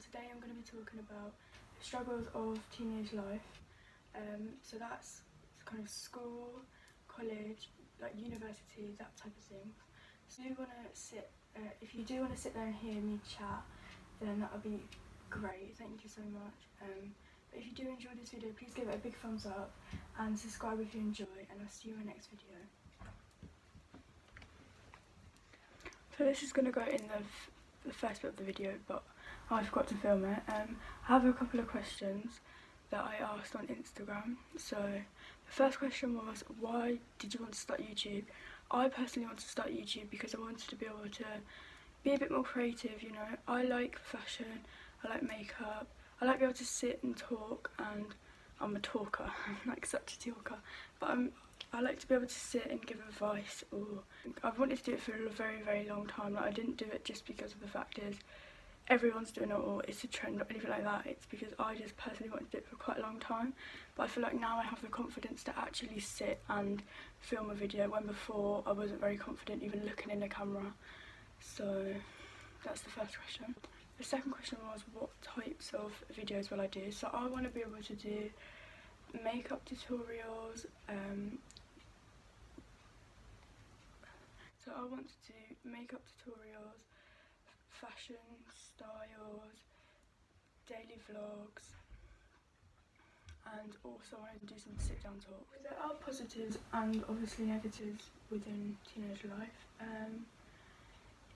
Today I'm going to be talking about the struggles of teenage life. So that's kind of school, college, like university, that type of thing. So if you do want to sit there and hear me chat, then that would be great. Thank you so much. But if you do enjoy this video, please give it a big thumbs up and subscribe if you enjoy, and I'll see you in my next video. So this is going to go in the first bit of the video, but I forgot to film it. I have a couple of questions that I asked on Instagram. So the first question was, why did you want to start YouTube? I personally wanted to start YouTube because I wanted to be able to be a bit more creative, you know. I like fashion, I like makeup, I like being able to sit and talk, and I'm a talker, I'm like such a talker, but I like to be able to sit and give advice. Or I've wanted to do it for a very, very long time. Like, I didn't do it just because of the fact is everyone's doing it or it's a trend or anything like that. It's because I just personally wanted to do it for quite a long time. But I feel like now I have the confidence to actually sit and film a video, when before I wasn't very confident even looking in the camera. So that's the first question. The second question was, what types of videos will I do? So I want to be able to do makeup tutorials, so I want to do makeup tutorials, fashion styles, daily vlogs, and also I want to do some sit down talk. There are positives and obviously negatives within teenage life.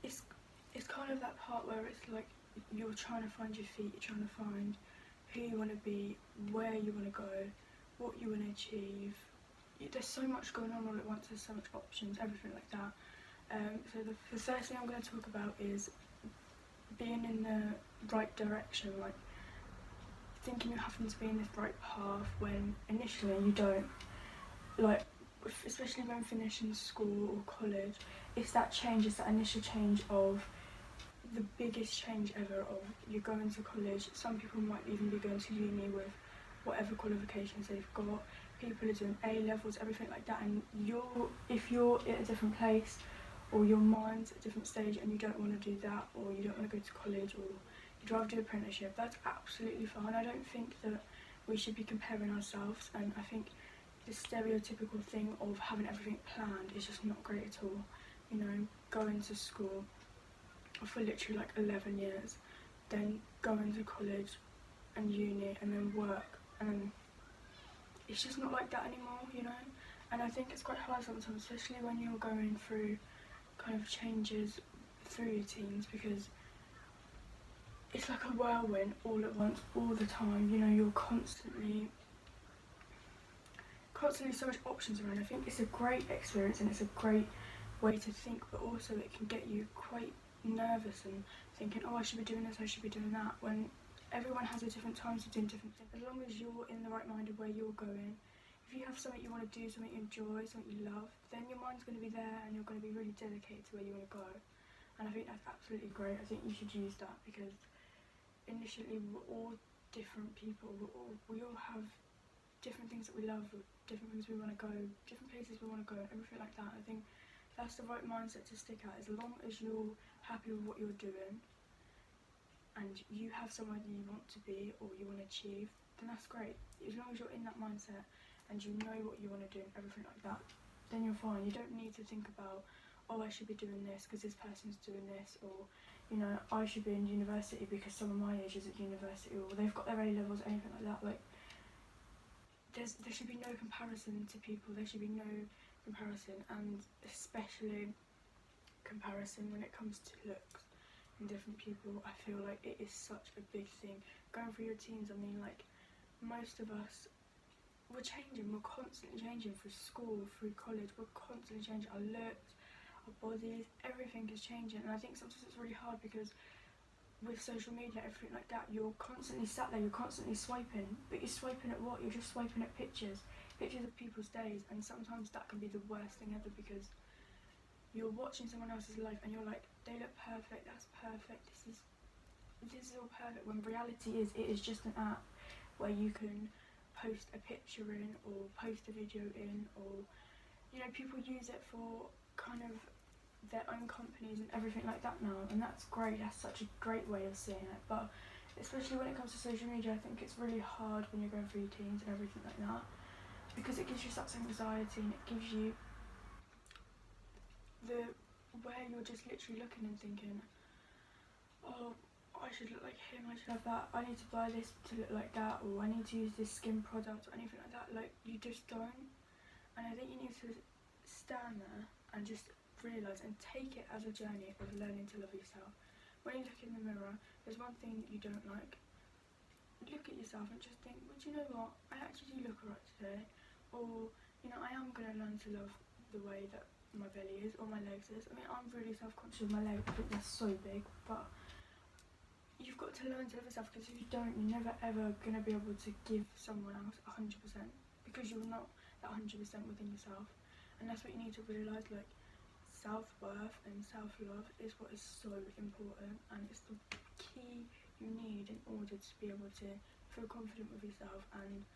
It's kind of that part where it's like you're trying to find your feet, you're trying to find who you want to be, where you want to go, what you want to achieve. There's so much going on all at once, there's so much options, everything like that. So the first thing I'm going to talk about is being in the right direction, like thinking you happen to be in this right path when initially you don't. Like, especially when finishing school or college, it's that change, it's that initial change of the biggest change ever of you're going to college. Some people might even be going to uni with whatever qualifications they've got. People are doing A-levels, everything like that, and if you're at a different place or your mind's at a different stage and you don't want to do that, or you don't want to go to college, or you'd rather do apprenticeship, that's absolutely fine. I don't think that we should be comparing ourselves, and I think the stereotypical thing of having everything planned is just not great at all. You know, going to school for literally like 11 years, then going to college and uni and then work, and then it's just not like that anymore, you know. And I think it's quite hard sometimes, especially when you're going through kind of changes through your teens, because it's like a whirlwind all at once, all the time. You know, you're constantly so much options around. I think it's a great experience and it's a great way to think, but also it can get you quite nervous and thinking, oh, I should be doing this, I should be doing that, when everyone has a different times of doing different things. As long as you're in the right mind of where you're going, if you have something you want to do, something you enjoy, something you love, then your mind's going to be there and you're going to be really dedicated to where you want to go. And I think that's absolutely great. I think you should use that, because initially we're all different people. We all have different things that we love, different things we want to go, different places we want to go, and everything like that. I think that's the right mindset to stick at. As long as you're happy with what you're doing and you have somewhere that you want to be or you want to achieve, then that's great. As long as you're in that mindset and you know what you want to do and everything like that, then you're fine. You don't need to think about, oh, I should be doing this because this person's doing this, or, you know, I should be in university because someone my age is at university, or they've got their A-levels, anything like that. Like, there should be no comparison to people. There should be no comparison, and especially comparison when it comes to looks and different people. I feel like it is such a big thing. Going through your teens, I mean, like, most of us, we're changing, we're constantly changing through school, through college, we're constantly changing. Our looks, our bodies, everything is changing, and I think sometimes it's really hard because with social media, everything like that, you're constantly sat there, you're constantly swiping, but you're swiping at what? You're just swiping at pictures of people's days, and sometimes that can be the worst thing ever, because you're watching someone else's life and you're like, they look perfect, that's perfect, this is all perfect, when reality is, it is just an app where you can post a picture in or post a video in, or, you know, people use it for kind of their own companies and everything like that now, and that's great. That's such a great way of seeing it. But especially when it comes to social media. I think it's really hard when you're going through your teens and everything like that, because it gives you such anxiety, and it gives you the where you're just literally looking and thinking, oh, I should look like him, I should have that, I need to buy this to look like that, or I need to use this skin product or anything like that. Like, you just don't. And I think you need to stand there and just realise and take it as a journey of learning to love yourself. When you look in the mirror, there's one thing that you don't like, look at yourself and just think, well, do you know what, I actually do look alright today, or, you know, I am going to learn to love the way that my belly is or my legs is. I mean, I'm really self-conscious of my legs, I think they're so big, but you've got to learn to love yourself, because if you don't, you're never ever going to be able to give someone else 100%, because you're not that 100% within yourself. And that's what you need to realise, like, self-worth and self-love is what is so important, and it's the key you need in order to be able to feel confident with yourself and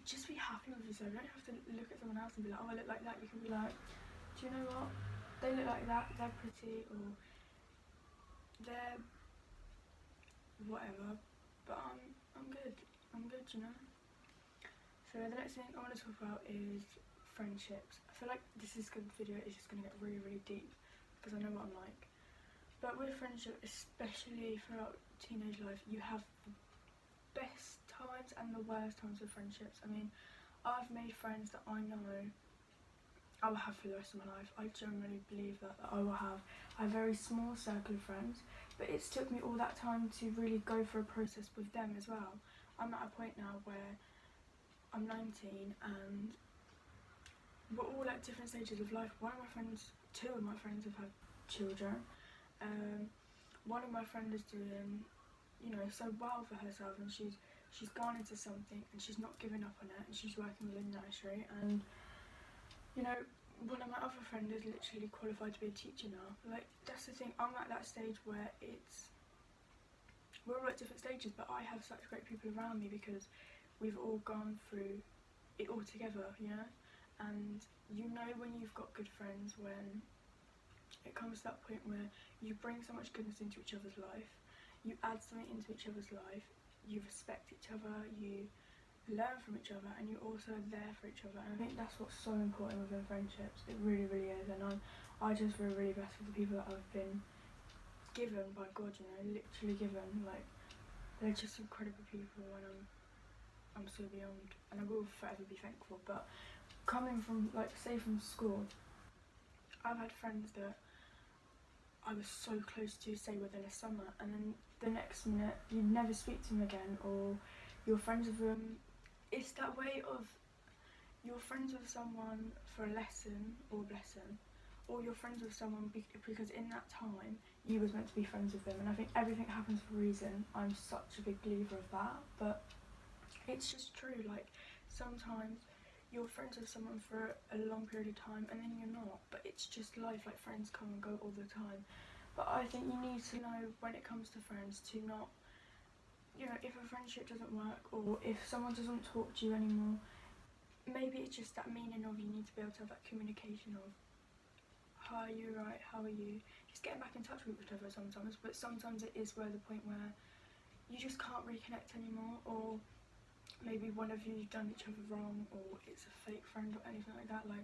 just be happy with yourself. You don't have to look at someone else and be like, oh, I look like that. You can be like, do you know what, they look like that, they're pretty, or they're whatever, but I'm good, you know. So the next thing I want to talk about is friendships. I feel like this video is just going to get really, really deep, because I know what I'm like. But with friendship, especially throughout teenage life, you have the best times and the worst times of friendships. I mean, I've made friends that I know I will have for the rest of my life. I generally believe that I will have a very small circle of friends, but it's took me all that time to really go through a process with them as well. I'm at a point now where I'm 19 and we're all at different stages of life. Two of my friends have had children. One of my friends is doing, you know, so well for herself, and she's gone into something and she's not giving up on it, and she's working within nursery. And, you know, one of my other friends is literally qualified to be a teacher now. Like, that's the thing, I'm at that stage where we're all at different stages, but I have such great people around me because we've all gone through it all together, you know. And you know when you've got good friends when it comes to that point where you bring so much goodness into each other's life, you add something into each other's life, you respect each other, you learn from each other, and you're also there for each other. And I think that's what's so important within friendships. It really, really is. And I just feel really blessed with the people that I've been given by God, you know, literally given. Like, they're just incredible people, and I'm so beyond, and I will forever be thankful. But coming from, like, say from school, I've had friends that I was so close to, say, within a summer, and then the next minute you never speak to them again, or you're friends with them. It's that way of you're friends with someone for a lesson or a blessing, or you're friends with someone because in that time you was meant to be friends with them. And I think everything happens for a reason. I'm such a big believer of that, but it's just true. Like, sometimes you're friends with someone for a long period of time and then you're not, but it's just life. Like, friends come and go all the time. But I think you need to know when it comes to friends to not, you know, if a friendship doesn't work, or if someone doesn't talk to you anymore, maybe it's just that meaning of you need to be able to have that communication of, how are you, right, how are you, just getting back in touch with each other sometimes. But sometimes it is where the point where you just can't reconnect anymore, or maybe one of you've done each other wrong, or it's a fake friend or anything like that. Like,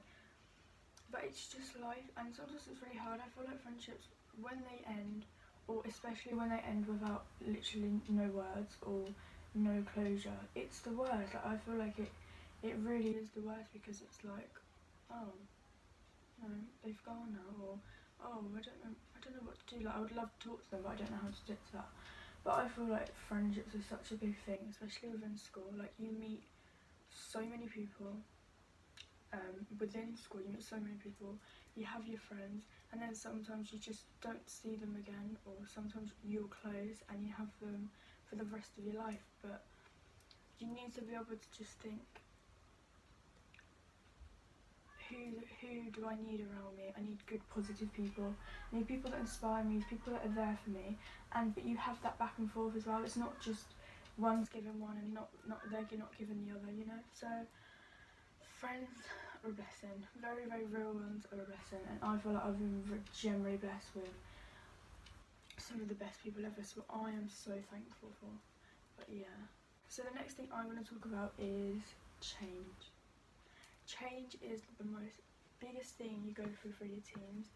but it's just life, and sometimes it's really hard. I feel like friendships, when they end, or especially when they end without literally no words or no closure, it's the worst. Like, I feel like it really is the worst, because it's like, oh, no, they've gone now, or oh, I don't know what to do. Like, I would love to talk to them, but I don't know how to get to that. But I feel like friendships are such a big thing, especially within school. Like, you meet so many people. Within school, you meet so many people, you have your friends, and then sometimes you just don't see them again, or sometimes you're close and you have them for the rest of your life. But you need to be able to just think, who do I need around me? I need good, positive people. I need people that inspire me, people that are there for me. But you have that back and forth as well. It's not just one's giving one and they're not giving the other, you know. So friends are a blessing. Very, very real ones are a blessing, and I feel like I've been generally blessed with some of the best people ever, so I am so thankful for. But yeah. So the next thing I want to talk about is change. Change is the most biggest thing you go through for your teens.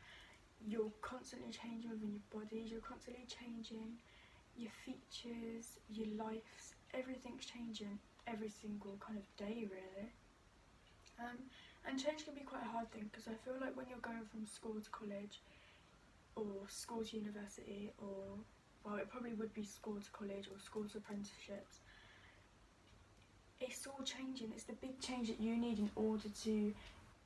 You're constantly changing within your bodies, you're constantly changing your features, your lives, everything's changing every single kind of day really. And change can be quite a hard thing, because I feel like when you're going from school to college or school to university, or well, it probably would be school to college or school to apprenticeships, it's all changing. It's the big change that you need in order to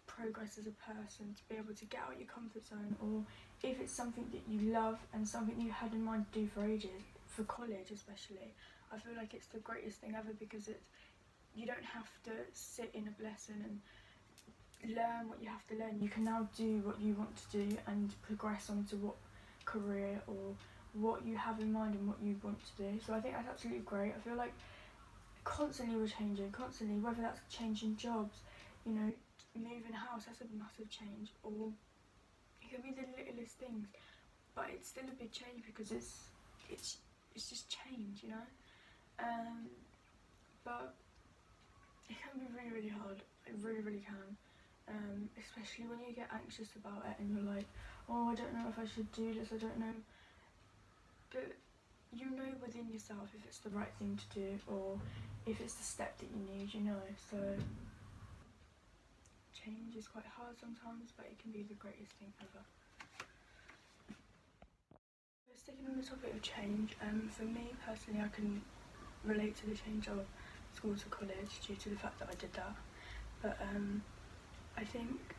progress as a person, to be able to get out your comfort zone, or if it's something that you love and something you had in mind to do for ages, for college especially, I feel like it's the greatest thing ever, because you don't have to sit in a lesson and learn what you have to learn. You can now do what you want to do and progress onto what career or what you have in mind and what you want to do. So I think that's absolutely great. I feel like constantly we're changing, constantly, whether that's changing jobs, you know, moving house, that's a massive change, or it can be the littlest things, but it's still a big change because it's just change, you know. But it can be really, really hard. It really, really can. Especially when you get anxious about it and you're like, oh, I don't know if I should do this, I don't know. But you know within yourself if it's the right thing to do, or if it's the step that you need, you know. So change is quite hard sometimes, but it can be the greatest thing ever. So sticking on the topic of change, for me personally, I can relate to the change of school to college due to the fact that I did that. But I think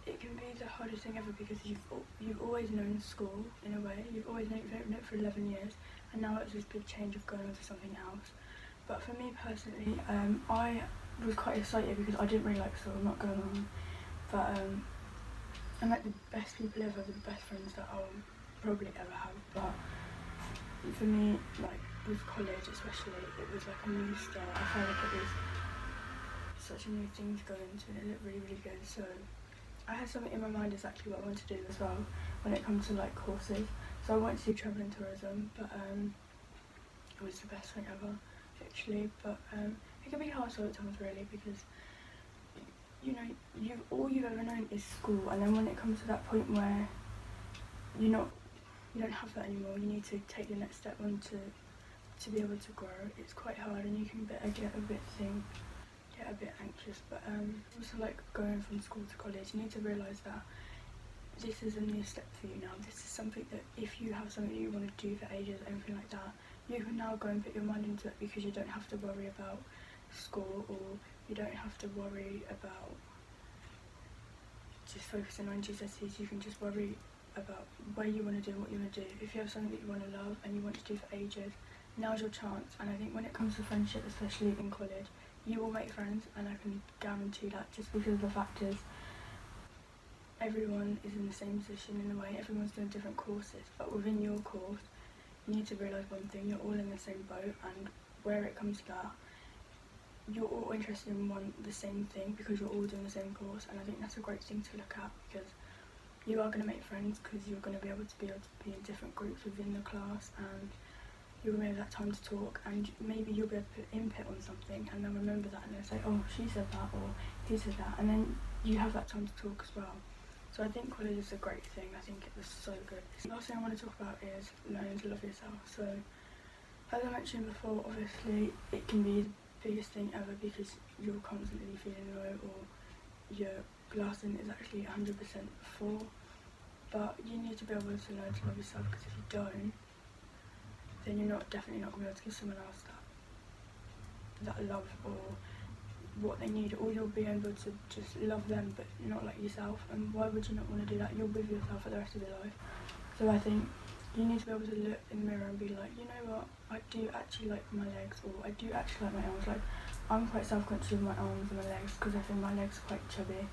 it can be the hardest thing ever, because you've always known school in a way. You've always known it for 11 years, and now it's this big change of going on to something else. But for me personally, I was quite excited because I didn't really like school, not going on. But I met the best people ever, the best friends that I'll probably ever have. But for me, like with college especially, it was like a new start. I felt like it was such a new thing to go into, and it looked really, really good. So I had something in my mind exactly what I wanted to do as well when it comes to like courses. So I wanted to do travel and tourism, but it was the best thing ever, actually. But it can be hard sometimes really, because you know, all you've ever known is school, and then when it comes to that point where you don't have that anymore, you need to take the next step on to be able to grow. It's quite hard, and you can get a bit anxious. But also, like going from school to college, you need to realise that this is a new step for you now. This is something that if you have something you want to do for ages or anything like that, you can now go and put your mind into it, because you don't have to worry about school, or you don't have to worry about just focusing on GCSEs. You can just worry about where you want to do and what you want to do. If you have something that you want to love and you want to do for ages, now's your chance. And I think when it comes to friendship, especially in college, you will make friends, and I can guarantee that, just because the fact is everyone is in the same position in a way. Everyone's doing different courses, but within your course you need to realise one thing: you're all in the same boat, and where it comes to that, you're all interested in the same thing, because you're all doing the same course. And I think that's a great thing to look at, because you are going to make friends, because you're going to be able to be in different groups within the class, and you're going to have that time to talk, and maybe you'll be able to put input on something and then remember that, and they'll say, oh, she said that, or he said that, and then you have that time to talk as well. So I think college is a great thing. I think it was so good. The last thing I want to talk about is learning to love yourself. So as I mentioned before, obviously it can be the biggest thing ever, because you're constantly feeling low, or your glass is actually 100% full. But you need to be able to learn to love yourself, because if you don't, then you're definitely not going to be able to give someone else that love or what they need, or you'll be able to just love them but not like yourself. And why would you not want to do that? You're with yourself for the rest of your life. So I think you need to be able to look in the mirror and be like, you know what, I do actually like my legs, or I do actually like my arms. Like, I'm quite self-conscious of my arms and my legs, because I think my legs are quite chubby,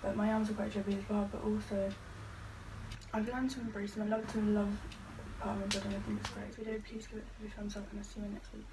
but my arms are quite chubby as well. But also I've learned to embrace them. I love part of my body, and I think it's great. If you do, please give it a thumbs up, and I'll see you next week.